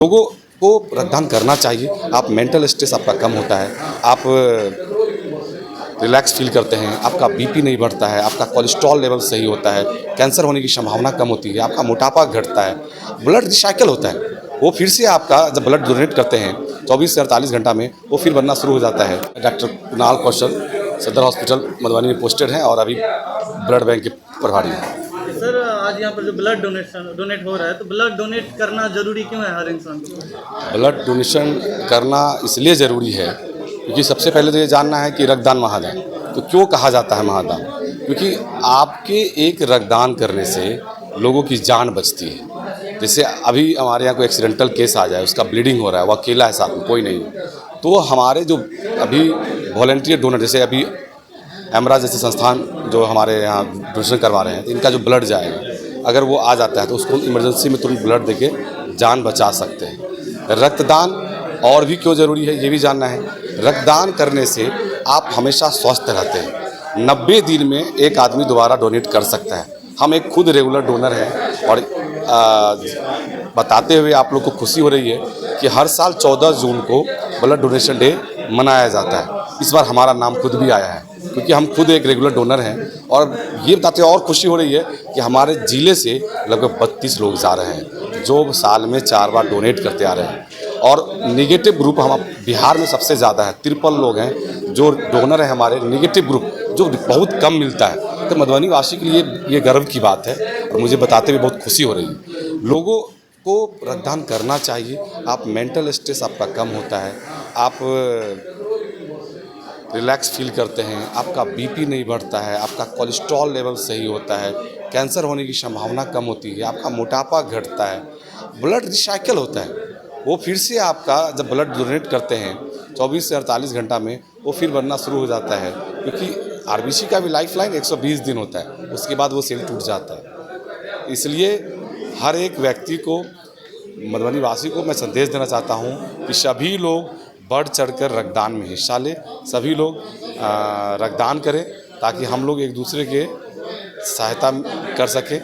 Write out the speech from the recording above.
लोगों को रक्तदान करना चाहिए। आप मेंटल स्ट्रेस आपका कम होता है, आप रिलैक्स फील करते हैं, आपका बीपी नहीं बढ़ता है, आपका कोलेस्ट्रॉल लेवल सही होता है, कैंसर होने की संभावना कम होती है, आपका मोटापा घटता है, ब्लड रिसाइकिल होता है। वो फिर से आपका जब ब्लड डोनेट करते हैं 24 से 48 घंटा में वो फिर बनना शुरू हो जाता है। डॉक्टर कुणाल कौशल सदर हॉस्पिटल मधुबनी में पोस्टेड हैं और अभी ब्लड बैंक के प्रभारी हैं। सर, आज यहाँ पर जो ब्लड डोनेट हो रहा है, तो ब्लड डोनेट करना जरूरी क्यों है हर इंसान को? ब्लड डोनेशन करना इसलिए ज़रूरी है क्योंकि सबसे पहले तो ये जानना है कि रक्तदान महादान तो क्यों कहा जाता है महादान। क्योंकि आपके एक रक्तदान करने से लोगों की जान बचती है। जैसे अभी हमारे यहाँ कोई एक्सीडेंटल केस आ जाए, उसका ब्लीडिंग हो रहा है, वो अकेला है, साथ में कोई नहीं है, तो हमारे जो अभी वॉलंटियर डोनर, जैसे अभी एमरा जैसे संस्थान जो हमारे यहाँ डोनेशन करवा रहे हैं, तो इनका जो ब्लड जाएगा, अगर वो आ जाता है तो उसको इमरजेंसी में तुरंत ब्लड देके जान बचा सकते हैं। रक्तदान और भी क्यों ज़रूरी है ये भी जानना है। रक्तदान करने से आप हमेशा स्वस्थ रहते हैं। 90 दिन में एक आदमी दोबारा डोनेट कर सकता है। हम एक खुद रेगुलर डोनर हैं और बताते हुए आप लोग को खुशी हो रही है कि हर साल 14 जून को ब्लड डोनेशन डे मनाया जाता है। इस बार हमारा नाम खुद भी आया है क्योंकि हम खुद एक रेगुलर डोनर हैं। और ये बताते और खुशी हो रही है कि हमारे ज़िले से लगभग 32 लोग जा रहे हैं जो साल में 4 बार डोनेट करते आ रहे हैं। और निगेटिव ग्रुप हम बिहार में सबसे ज़्यादा है, 53 लोग हैं जो डोनर हैं हमारे। निगेटिव ग्रुप जो बहुत कम मिलता है, तो मधुबनी वासी के लिए ये गर्व की बात है और मुझे बताते हुए बहुत खुशी हो रही है। लोगों को रक्तदान करना चाहिए। आप मेंटल स्ट्रेस आपका कम होता है, आप रिलैक्स फील करते हैं, आपका बीपी नहीं बढ़ता है, आपका कोलेस्ट्रॉल लेवल सही होता है, कैंसर होने की संभावना कम होती है, आपका मोटापा घटता है, ब्लड रिसाइकिल होता है। वो फिर से आपका जब ब्लड डोनेट करते हैं 24 से 48 घंटा में वो फिर बनना शुरू हो जाता है। क्योंकि आरबीसी का भी लाइफ लाइन 120 दिन होता है, उसके बाद वो सेल टूट जाता है। इसलिए हर एक व्यक्ति को, मधुबनी वासी को मैं संदेश देना चाहता हूँ कि सभी लोग बढ़ चढ़कर रक्तदान में हिस्सा लें। सभी लोग रक्तदान करें ताकि हम लोग एक दूसरे के सहायता कर सकें।